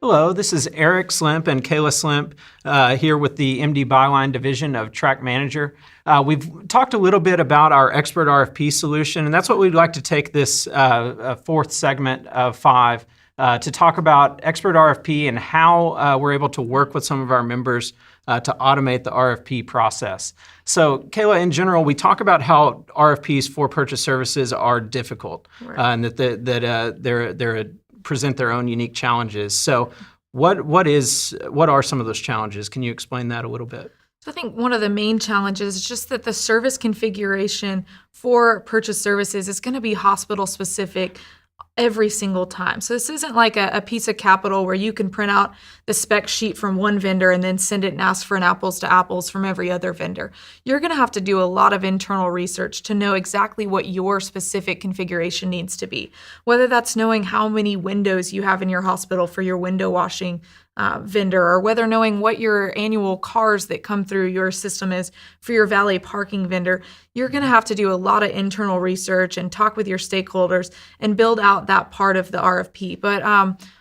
Hello, this is Eric Slimp and Kayla Slimp here with the MD Buyline division of Track Manager. We've talked a little bit about our Expert RFP solution, and that's what we'd like to take this fourth segment of 5 to talk about Expert RFP and how we're able to work with some of our members to automate the RFP process. So, Kayla, in general, we talk about how RFPs for purchase services are difficult, Right. And that they're present their own unique challenges. So what are some of those challenges? Can you explain that a little bit? So I think one of the main challenges is just that the service configuration for purchase services is going to be hospital specific every single time. So this isn't like a piece of capital where you can print out the spec sheet from one vendor and then send it and ask for an apples to apples from every other vendor. You're going to have to do a lot of internal research to know exactly what your specific configuration needs to be. Whether that's knowing how many windows you have in your hospital for your window washing vendor, or whether knowing what your annual cars that come through your system is for your valet parking vendor. You're going to have to do a lot of internal research and talk with your stakeholders and build out that part of the RFP. But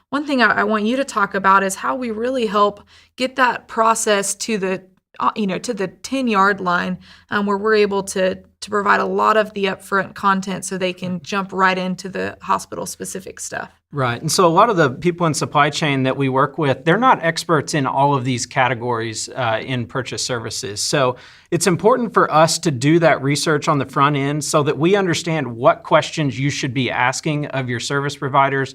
one thing I want you to talk about is how we really help get that process to the to the 10-yard line, where we're able to provide a lot of the upfront content so they can jump right into the hospital-specific stuff. Right. And so a lot of the people in supply chain that we work with, they're not experts in all of these categories in purchase services. So it's important for us to do that research on the front end so that we understand what questions you should be asking of your service providers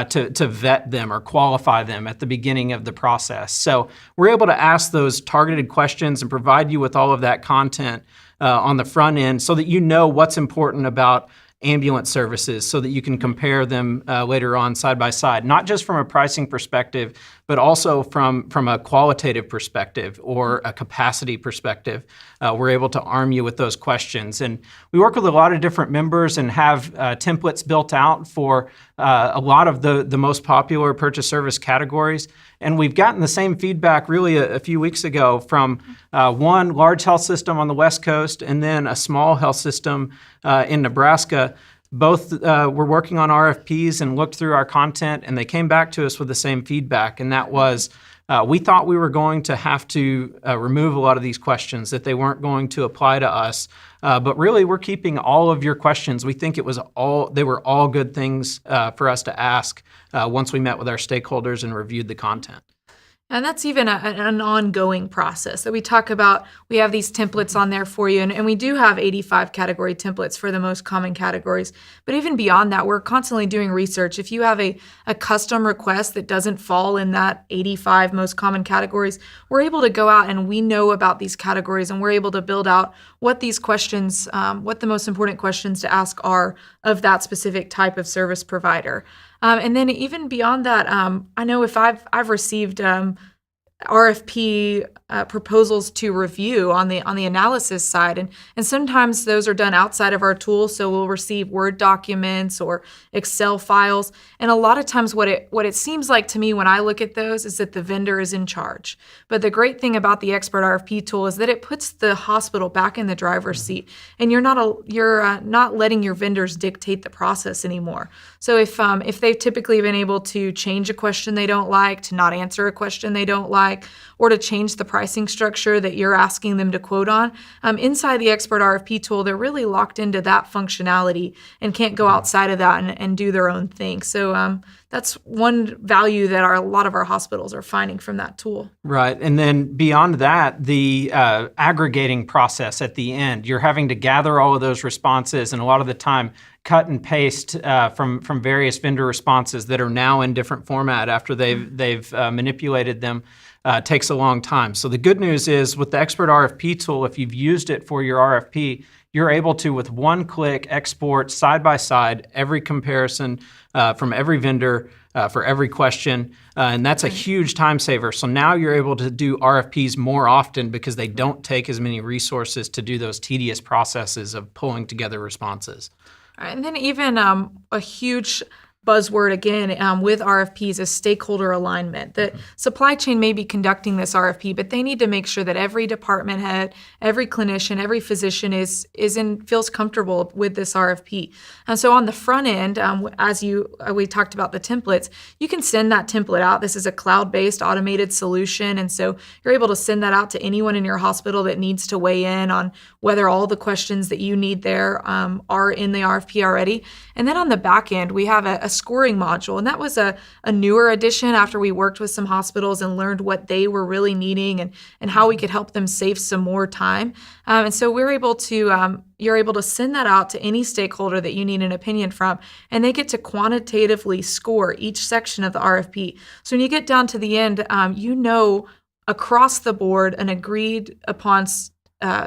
to vet them or qualify them at the beginning of the process. So we're able to ask those targeted questions and provide you with all of that content on the front end so that you know what's important about ambulance services so that you can compare them later on side by side, not just from a pricing perspective, but also from a qualitative perspective or a capacity perspective. We're able to arm you with those questions. And we work with a lot of different members and have templates built out for a lot of the most popular purchase service categories. And we've gotten the same feedback really a few weeks ago from one large health system on the West Coast and then a small health system in Nebraska. Both were working on RFPs and looked through our content, and they came back to us with the same feedback, and that was we thought we were going to have to remove a lot of these questions, that they weren't going to apply to us, but really we're keeping all of your questions. We think they were all good things for us to ask once we met with our stakeholders and reviewed the content. And that's even an ongoing process that we talk about. We have these templates on there for you, and we do have 85 category templates for the most common categories. But even beyond that, we're constantly doing research. If you have a custom request that doesn't fall in that 85 most common categories, we're able to go out and we know about these categories, and we're able to build out what these questions, what the most important questions to ask are of that specific type of service provider. And then even beyond that, I know if I've received RFP proposals to review on the analysis side, and sometimes those are done outside of our tool, so we'll receive Word documents or Excel files, and a lot of times what it seems like to me when I look at those is that the vendor is in charge. But the great thing about the Expert RFP tool is that it puts the hospital back in the driver's seat, and you're not letting your vendors dictate the process anymore. So if they've typically been able to change a question they don't like, to not answer a question they don't like, or to change the pricing structure that you're asking them to quote on, inside the Expert RFP tool, they're really locked into that functionality and can't go outside of that and do their own thing. So that's one value that a lot of our hospitals are finding from that tool. Right. And then beyond that, the aggregating process at the end, you're having to gather all of those responses, and a lot of the time cut and paste from various vendor responses that are now in different format after they've manipulated them. Takes a long time. So the good news is with the Expert RFP tool, if you've used it for your RFP, you're able to, with one click, export side by side every comparison from every vendor for every question, and that's a huge time saver. So now you're able to do RFPs more often because they don't take as many resources to do those tedious processes of pulling together responses. All right, and then even a huge buzzword again with RFPs is stakeholder alignment. The supply chain may be conducting this RFP, but they need to make sure that every department head, every clinician, every physician feels comfortable with this RFP. And so on the front end, we talked about the templates, you can send that template out. This is a cloud-based automated solution, and so you're able to send that out to anyone in your hospital that needs to weigh in on whether all the questions that you need there are in the RFP already. And then on the back end, we have a scoring module, and that was a newer addition after we worked with some hospitals and learned what they were really needing and how we could help them save some more time. And so you're able to send that out to any stakeholder that you need an opinion from, and they get to quantitatively score each section of the RFP. So when you get down to the end, across the board an agreed upon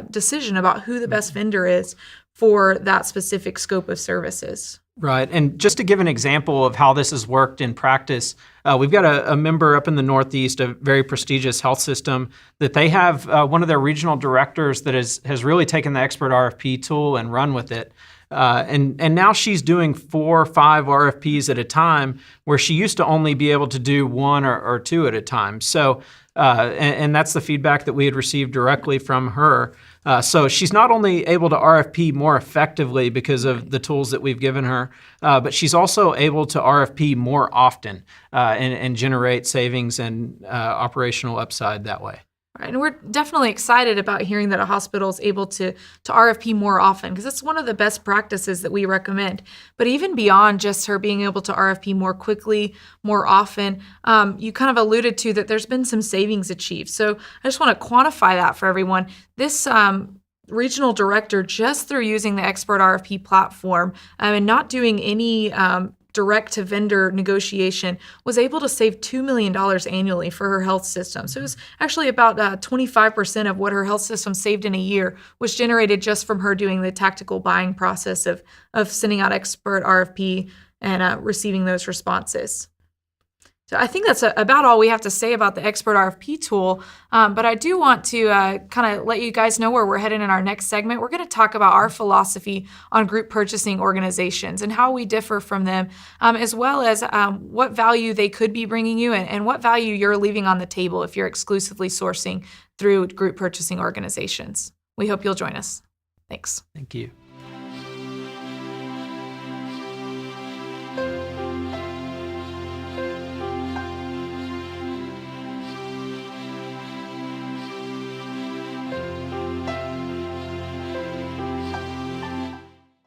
decision about who the best vendor is for that specific scope of services. Right. And just to give an example of how this has worked in practice, we've got a member up in the Northeast, a very prestigious health system, that they have one of their regional directors that has really taken the expert RFP tool and run with it. And now she's doing 4 or 5 RFPs at a time, where she used to only be able to do 1 or 2 at a time. So, and that's the feedback that we had received directly from her. So she's not only able to RFP more effectively because of the tools that we've given her, but she's also able to RFP more often and generate savings and operational upside that way. Right. And we're definitely excited about hearing that a hospital is able to RFP more often, because it's one of the best practices that we recommend. But even beyond just her being able to RFP more quickly, more often, you kind of alluded to that there's been some savings achieved. So I just want to quantify that for everyone. This regional director, just through using the Expert RFP platform and not doing any direct-to-vendor negotiation, was able to save $2 million annually for her health system. So it was actually about 25% of what her health system saved in a year was generated just from her doing the tactical buying process of sending out Expert RFP and receiving those responses. So I think that's about all we have to say about the Expert RFP tool, but I do want to kind of let you guys know where we're headed in our next segment. We're going to talk about our philosophy on group purchasing organizations and how we differ from them, as well as what value they could be bringing you and what value you're leaving on the table if you're exclusively sourcing through group purchasing organizations. We hope you'll join us. Thanks. Thank you.